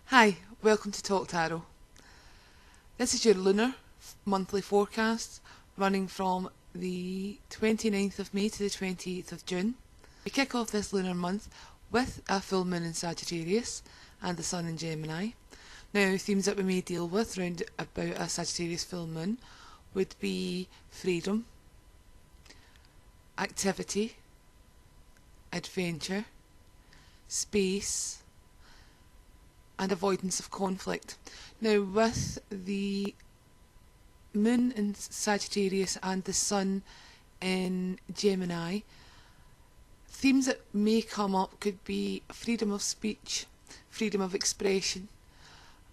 Hi, welcome to Talk Tarot. This is your lunar monthly forecast running from the 29th of May to the 28th of June. We kick off this lunar month with a full moon in Sagittarius and the sun in Gemini. Now, themes that we may deal with round about a Sagittarius full moon would be freedom, activity, adventure, space, and avoidance of conflict. Now, with the moon in Sagittarius and the sun in Gemini, themes that may come up could be freedom of speech, freedom of expression.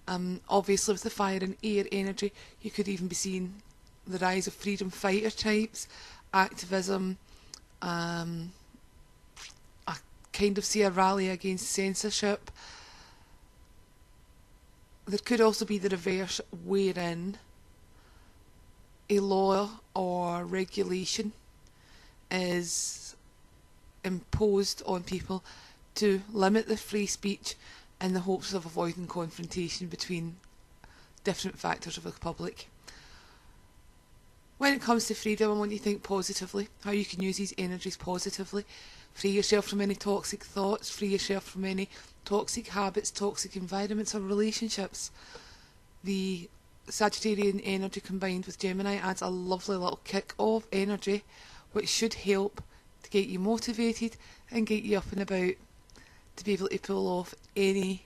Obviously, with the fire and air energy, you could even be seeing the rise of freedom fighter types, activism. I kind of see a rally against censorship. There could also be the reverse, wherein a law or regulation is imposed on people to limit the free speech in the hopes of avoiding confrontation between different factors of the public. When it comes to freedom, I want you to think positively, how you can use these energies positively. Free yourself from any toxic thoughts, free yourself from any toxic habits, toxic environments or relationships. The Sagittarian energy combined with Gemini adds a lovely little kick of energy which should help to get you motivated and get you up and about to be able to pull off any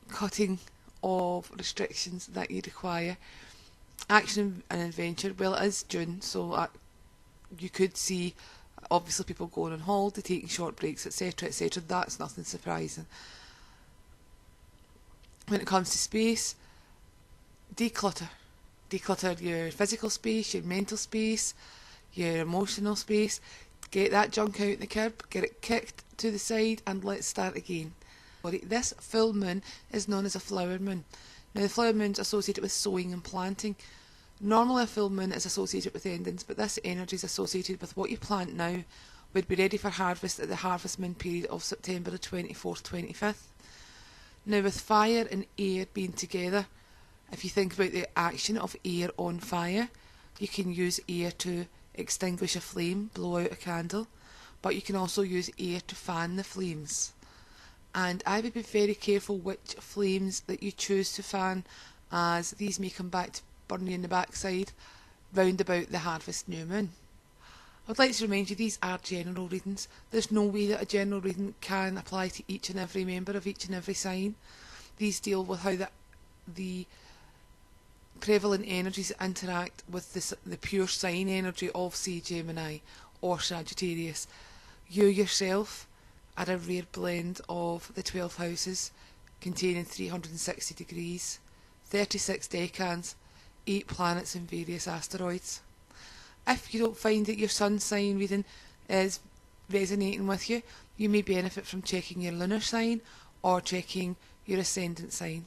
cutting of restrictions that you require. Action and adventure, well, it is June, so you could see obviously people going on holiday, taking short breaks, etc, etc. That's nothing surprising. When it comes to space, declutter your physical space, your mental space, your emotional space. Get that junk out in the curb, get it kicked to the side, and let's start again. This full moon is known as a flower moon. Now, the flower moon is associated with sowing and planting. Normally a full moon is associated with endings, but this energy is associated with what you plant now would be ready for harvest at the harvest moon period of September the 24th, 25th. Now, with fire and air being together, if you think about the action of air on fire, you can use air to extinguish a flame, blow out a candle, but you can also use air to fan the flames. And I would be very careful which flames that you choose to fan, as these may come back to burn you in the backside round about the harvest new moon. I would like to remind you these are general readings. There's no way that a general reading can apply to each and every member of each and every sign. These deal with how the prevalent energies interact with the pure sign energy of, say, Gemini or Sagittarius. You yourself are a rare blend of the 12 houses containing 360 degrees, 36 decans, 8 planets and various asteroids. If you don't find that your sun sign reading is resonating with you, you may benefit from checking your lunar sign or checking your ascendant sign.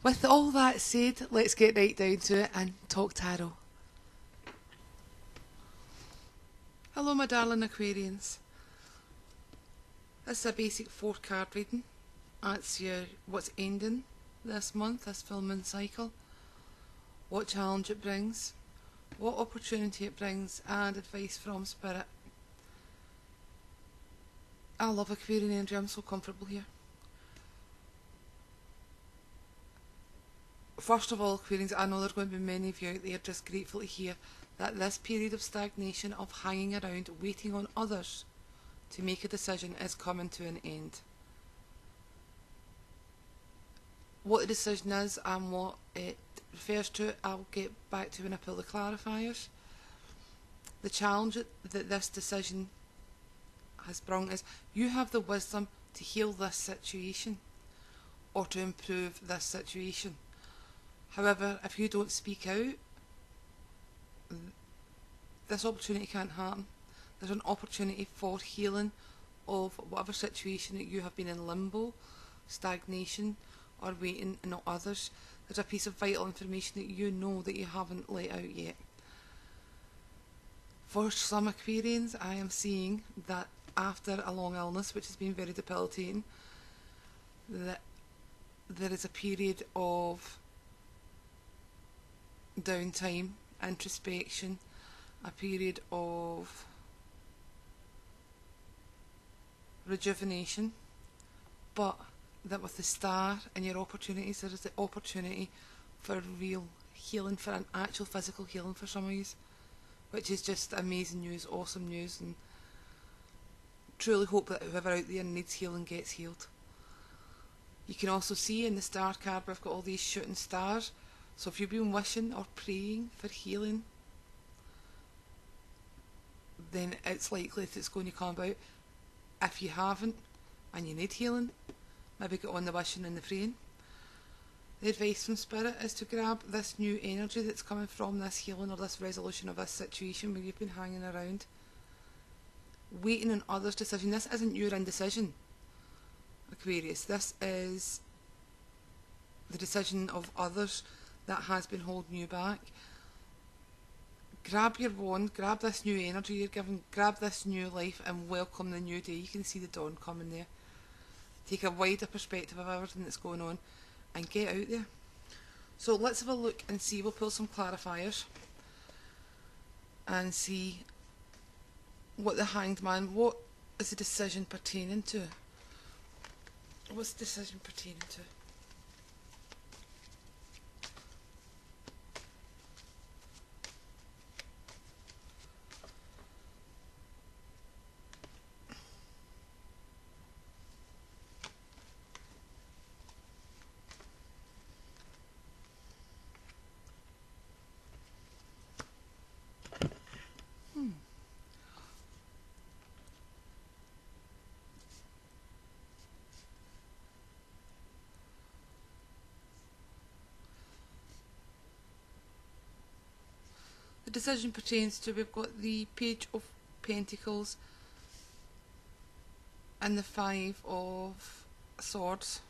With all that said, let's get right down to it and talk tarot. Hello my darling Aquarians. This is a basic 4-card reading. That's what's ending this month, this full moon cycle, what challenge it brings, what opportunity it brings, and advice from Spirit. I love Aquarian energy, I'm so comfortable here. First of all, Aquarians, I know there are going to be many of you out there just grateful to hear that this period of stagnation, of hanging around, waiting on others to make a decision, is coming to an end. What the decision is and what it refers to, I'll get back to when I pull the clarifiers. The challenge that this decision has brought is you have the wisdom to heal this situation or to improve this situation. However, if you don't speak out, this opportunity can't happen. There's an opportunity for healing of whatever situation that you have been in limbo, stagnation, or waiting on others. There's a piece of vital information that you know that you haven't let out yet. For some Aquarians, I am seeing that after a long illness, which has been very debilitating, that there is a period of downtime, introspection, a period of rejuvenation, but that with the star and your opportunities, there is the opportunity for real healing, for an actual physical healing for some of you, which is just amazing news, awesome news, and truly hope that whoever out there needs healing gets healed. You can also see in the star card we've got all these shooting stars, so if you've been wishing or praying for healing, then it's likely that it's going to come about. If you haven't and you need healing, maybe get on the wishing and the praying. The advice from Spirit is to grab this new energy that's coming from this healing or this resolution of this situation where you've been hanging around, waiting on others' decision. This isn't your indecision, Aquarius. This is the decision of others that has been holding you back. Grab your wand, grab this new energy you're given, grab this new life and welcome the new day. You can see the dawn coming there. Take a wider perspective of everything that's going on and get out there. So let's have a look and see. We'll pull some clarifiers and see what the Hanged Man, what is the decision pertaining to? What's the decision pertaining to? The decision pertains to, we've got the Page of Pentacles and the Five of Swords.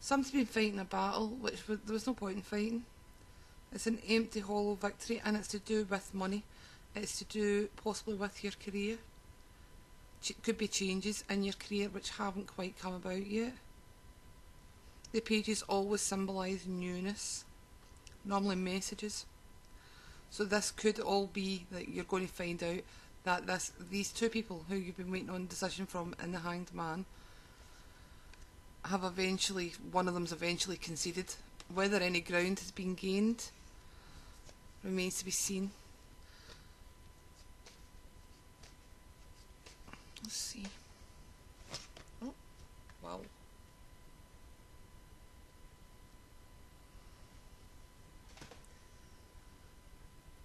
Somebody's been fighting a battle which there was no point in fighting. It's an empty, hollow victory, and it's to do with money. It's to do possibly with your career. It could be changes in your career which haven't quite come about yet. The pages always symbolise newness, normally messages. So this could all be that you're going to find out that these two people who you've been waiting on a decision from in the Hanged Man have eventually, one of them's eventually conceded. Whether any ground has been gained remains to be seen. Let's see. Oh, wow.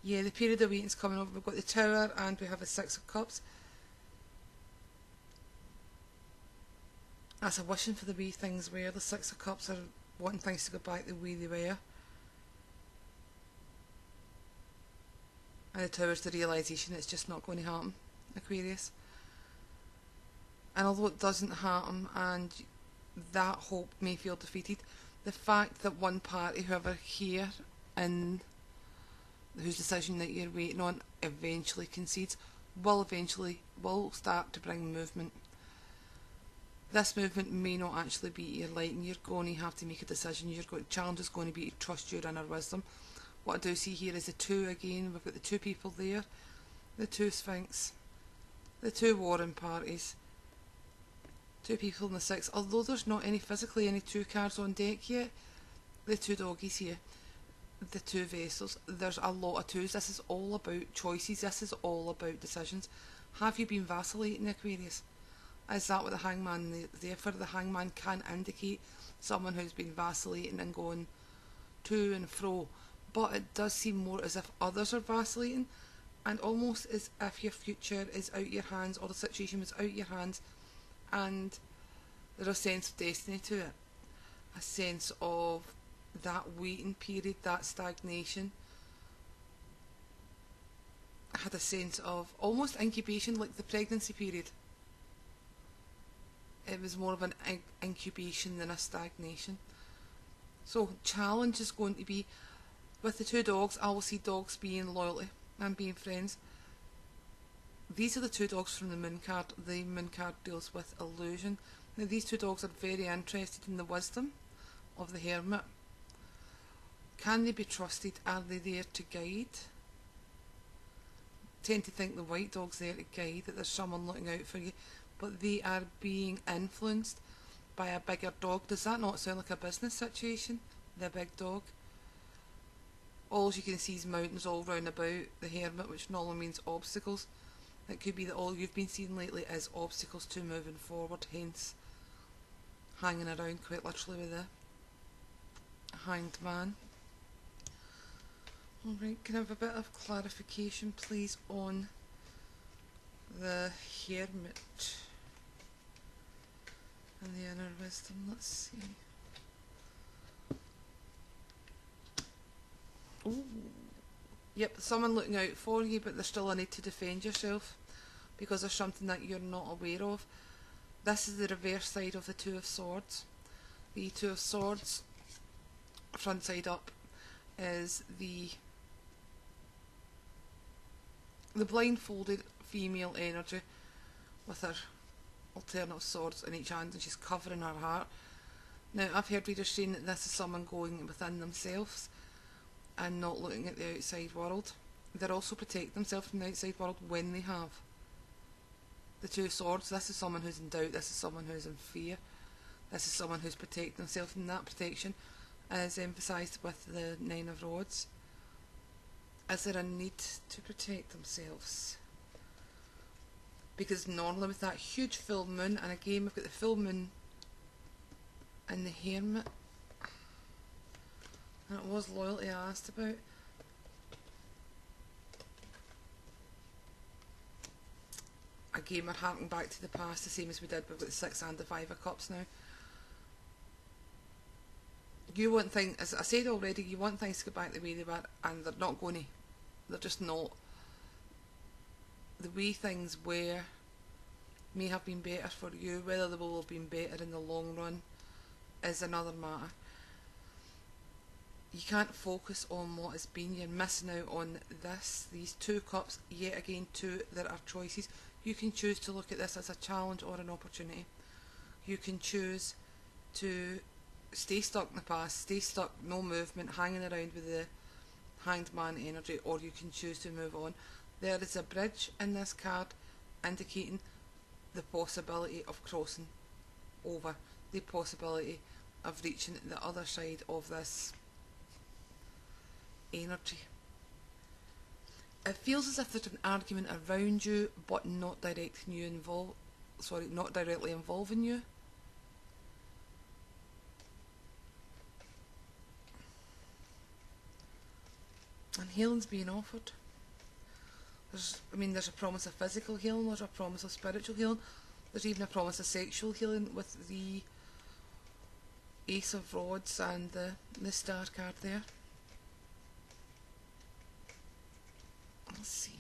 Yeah, the period of waiting's coming over. We've got the Tower and we have the Six of Cups. That's a wishing for the way things were. The Six of Cups are wanting things to go back the way they were. And the Tower's the realisation it's just not going to happen, Aquarius. And although it doesn't happen and that hope may feel defeated, the fact that one party, whoever here in whose decision that you're waiting on eventually concedes, will start to bring movement. This movement may not actually be your liking. You're going to have to make a decision. Challenge is going to be to trust your inner wisdom. What I do see here is the two again. We've got the two people there, the two Sphinx, the two warring parties, two people in the Six. Although there's not physically any two cards on deck yet, the two doggies here, the two vessels, there's a lot of twos. This is all about choices. This is all about decisions. Have you been vacillating, Aquarius? Is that what the Hangman there for? The Hangman can indicate someone who's been vacillating and going to and fro, but it does seem more as if others are vacillating, and almost as if your future is out your hands, or the situation was out your hands, and there's a sense of destiny to it, a sense of that waiting period, that stagnation. I had a sense of almost incubation, like the pregnancy period. It was more of an incubation than a stagnation. So challenge is going to be, with the two dogs, I will see dogs being loyalty and being friends. These are the two dogs from the moon card. The moon card deals with illusion. Now these two dogs are very interested in the wisdom of the hermit. Can they be trusted? Are they there to guide? Tend to think the white dog's there to guide, that there's someone looking out for you, but they are being influenced by a bigger dog. Does that not sound like a business situation? The big dog. All you can see is mountains all round about the hermit, which normally means obstacles. It could be that all you've been seeing lately is obstacles to moving forward, hence hanging around quite literally with a hanged man. Alright, can I have a bit of clarification please on the hermit and the inner wisdom? Let's see. Ooh. Yep, someone looking out for you, but there's still a need to defend yourself because there's something that you're not aware of. This is the reverse side of the Two of Swords. The Two of Swords, front side up, is the blindfolded female energy with her alternate swords in each hand, and she's covering her heart. Now, I've heard readers saying that this is someone going within themselves and not looking at the outside world. They're also protecting themselves from the outside world when they have the Two of Swords. This is someone who's in doubt, this is someone who's in fear, this is someone who's protecting themselves, and that protection is emphasised with the Nine of Rods. Is there a need to protect themselves? Because normally with that huge full moon, and again we've got the full moon and the hermit, and it was loyalty I asked about. Again, we're harking back to the past, the same as we did with the Six and the Five of Cups now. You want things, as I said already, you want things to go back the way they were, and they're not going to. They're just not. The way things were may have been better for you. Whether they will have been better in the long run is another matter. You can't focus on what has been. You're missing out on this. These two cups, yet again, there are choices. You can choose to look at this as a challenge or an opportunity. You can choose to stay stuck in the past, stay stuck, no movement, hanging around with the Hanged Man energy, or you can choose to move on. There is a bridge in this card indicating the possibility of crossing over, the possibility of reaching the other side of this energy. It feels as if there's an argument around you, but not directing you not directly involving you. And healing's being offered. There's a promise of physical healing, there's a promise of spiritual healing, there's even a promise of sexual healing with the Ace of Rods and the Star card there. Let's see.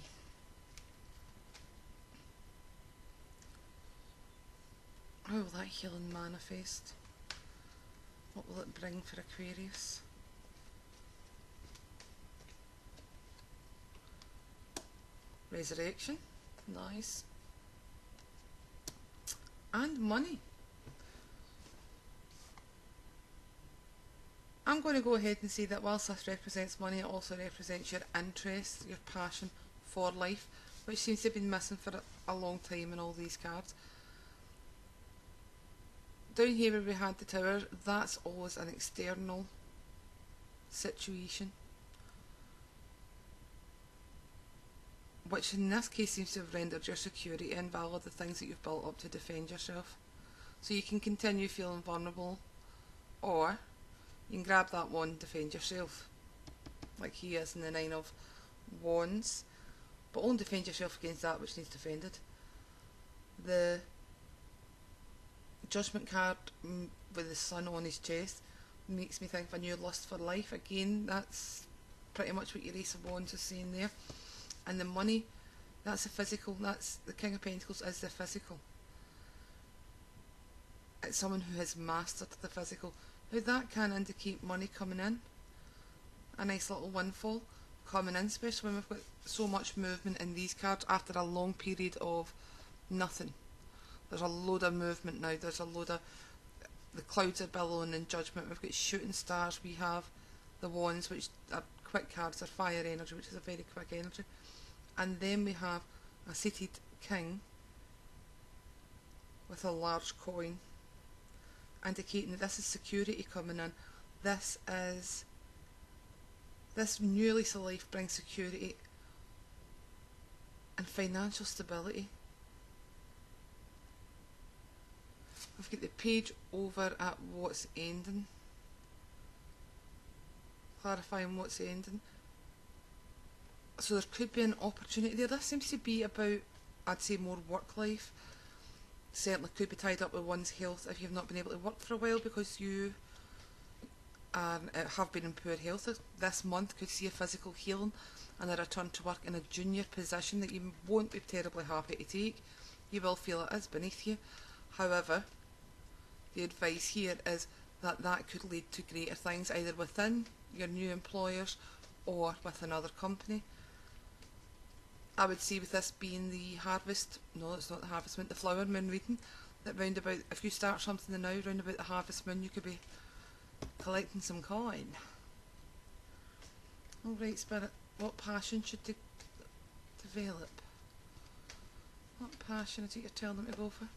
How will that healing manifest? What will it bring for Aquarius? Resurrection, nice. And money. I'm going to go ahead and say that whilst this represents money, it also represents your interest, your passion for life, which seems to have been missing for a long time in all these cards. Down here where we had the Tower, that's always an external situation, which in this case seems to have rendered your security invalid, the things that you've built up to defend yourself. So you can continue feeling vulnerable, or you can grab that wand, defend yourself, like he is in the Nine of Wands, but only defend yourself against that which needs defended. The Judgment card with the sun on his chest makes me think of a new lust for life. Again, that's pretty much what your Ace of Wands is saying there. And the money, that's the physical, that's the King of Pentacles is the physical. It's someone who has mastered the physical. Now that can indicate money coming in, a nice little windfall, coming in, especially when we've got so much movement in these cards after a long period of nothing. There's a load of movement now. There's a load of, the clouds are billowing in judgment. We've got shooting stars. We have the wands, which are quick cards. They're fire energy, which is a very quick energy. And then we have a seated king with a large coin, indicating that this is security coming in. This new lease of life brings security and financial stability. We've got the page over at what's ending, clarifying what's ending. So there could be an opportunity there. This seems to be about, I'd say, more work life. Certainly could be tied up with one's health if you've not been able to work for a while because you have been in poor health. This month could see a physical healing and a return to work in a junior position that you won't be terribly happy to take. You will feel it is beneath you. However, the advice here is that that could lead to greater things either within your new employers or with another company. I would say with this being the harvest, no, it's not the harvest moon, the flower moon reading, that round about, if you start something now, round about the harvest moon, you could be collecting some coin. Alright, Spirit, what passion should they develop? What passion is it you're telling them to go for?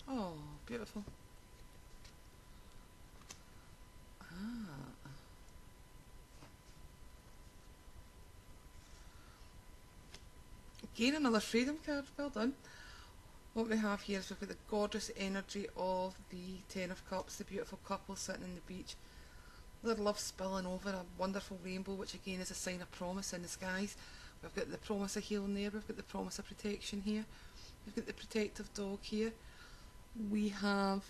Oh, beautiful. Again, another freedom card, well done. What we have here is we've got the gorgeous energy of the Ten of Cups, the beautiful couple sitting on the beach. Their love spilling over, a wonderful rainbow, which again is a sign of promise in the skies. We've got the promise of healing there, we've got the promise of protection here, we've got the protective dog here. We have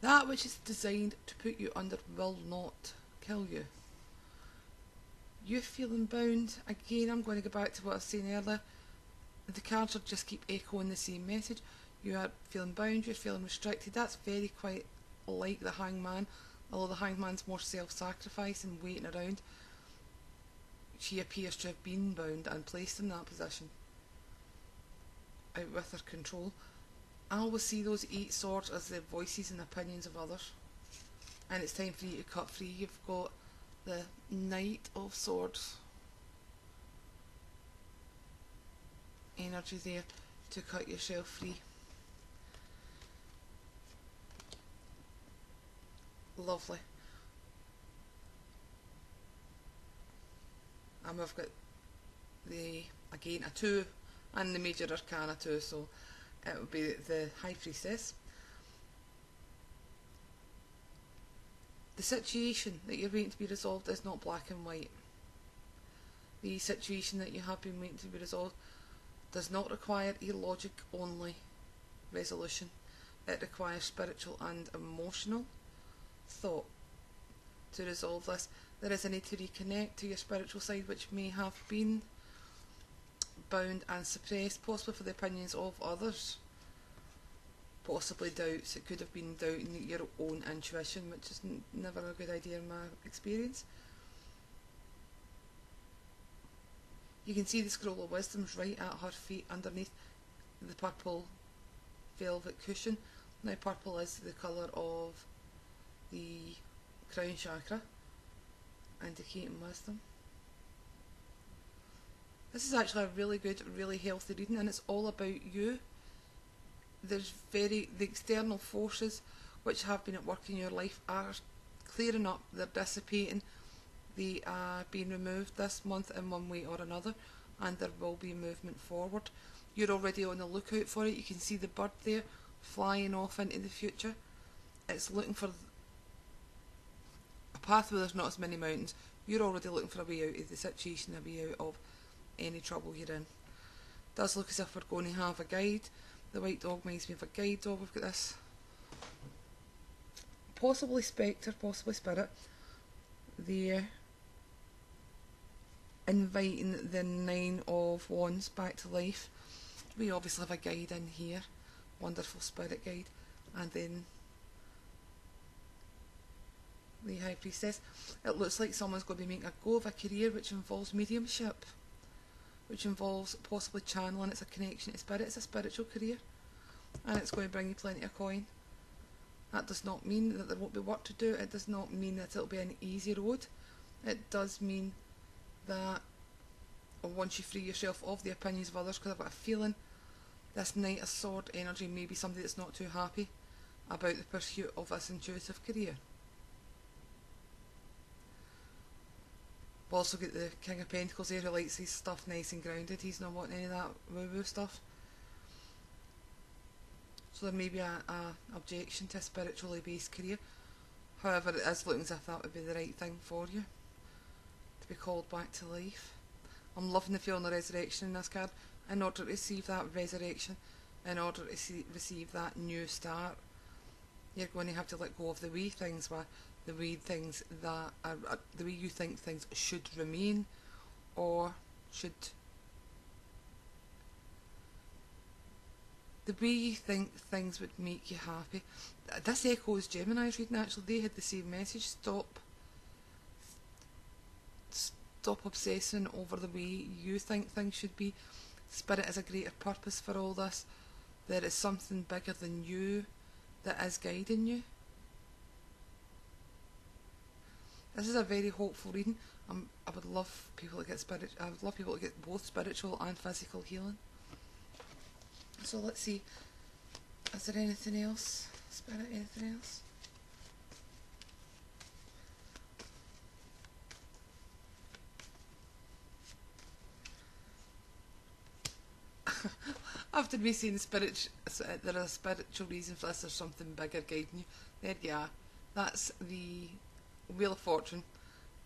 that which is designed to put you under will not kill you. You're feeling bound. Again, I'm going to go back to what I was saying earlier. The cards will just keep echoing the same message. You are feeling bound, you're feeling restricted. That's very quite like the Hangman, although the Hangman's more self-sacrifice and waiting around. She appears to have been bound and placed in that position, out with her control. I always see those 8 swords as the voices and opinions of others, and it's time for you to cut free. You've got the Knight of Swords energy there to cut yourself free. Lovely. And we've got the, again, a 2 and the Major Arcana 2, so it would be the High Priestess. The situation that you're waiting to be resolved is not black and white. The situation that you have been waiting to be resolved does not require a logic only resolution. It requires spiritual and emotional thought to resolve this. There is a need to reconnect to your spiritual side, which may have been bound and suppressed, possibly for the opinions of others, possibly doubts. It could have been doubting your own intuition, which is never a good idea in my experience. You can see the scroll of wisdom's right at her feet underneath the purple velvet cushion. Now purple is the colour of the crown chakra, indicating wisdom. This is actually a really good, really healthy reading, and it's all about you. There's the external forces which have been at work in your life are clearing up, they're dissipating, they are being removed this month in one way or another, and there will be movement forward. You're already on the lookout for it. You can see the bird there flying off into the future. It's looking for a path where there's not as many mountains. You're already looking for a way out of the situation, a way out of any trouble you're in. It does look as if we're going to have a guide. The white dog reminds me of a guide dog. We've got this possibly spectre, possibly spirit there, inviting the 9 of Wands back to life. We obviously have a guide in here, wonderful spirit guide, and then the High Priestess. It looks like someone's going to be making a go of a career which involves mediumship, which involves possibly channeling. It's a connection to spirit. It's a spiritual career, and it's going to bring you plenty of coin. That does not mean that there won't be work to do. It does not mean that it'll be an easy road. It does mean that once you free yourself of the opinions of others, because I've got a feeling this Knight of Sword energy may be somebody that's not too happy about the pursuit of this intuitive career. We've also got the King of Pentacles there, who likes his stuff nice and grounded. He's not wanting any of that woo-woo stuff. So there may be a objection to a spiritually based career. However, it is looking as if that would be the right thing for you, to be called back to life. I'm loving the feeling of resurrection in this card. In order to receive that resurrection, in order to receive that new start, you're going to have to let go of the wee things, the wee things that are the way you think things should remain, or should, the way you think things would make you happy. This echoes Gemini's reading actually. They had the same message. Stop obsessing over the way you think things should be. Spirit has a greater purpose for all this. There is something bigger than you that is guiding you. This is a very hopeful reading. I would love people to get I would love people to get both spiritual and physical healing. So let's see. Is there anything else? Spirit, anything else? After me seeing spirit, there is a spiritual reason for this. There's something bigger guiding you. There you are. That's the Wheel of Fortune,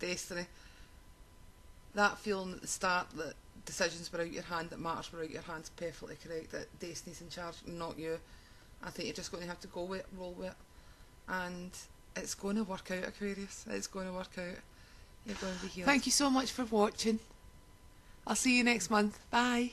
Destiny. That feeling at the start that decisions were out your hand, that matters were out your hands, perfectly correct. That Destiny's in charge, not you. I think you're just going to have to go with it, roll with it, and it's going to work out, Aquarius. It's going to work out. You're going to be healed. Thank you so much for watching. I'll see you next month. Bye.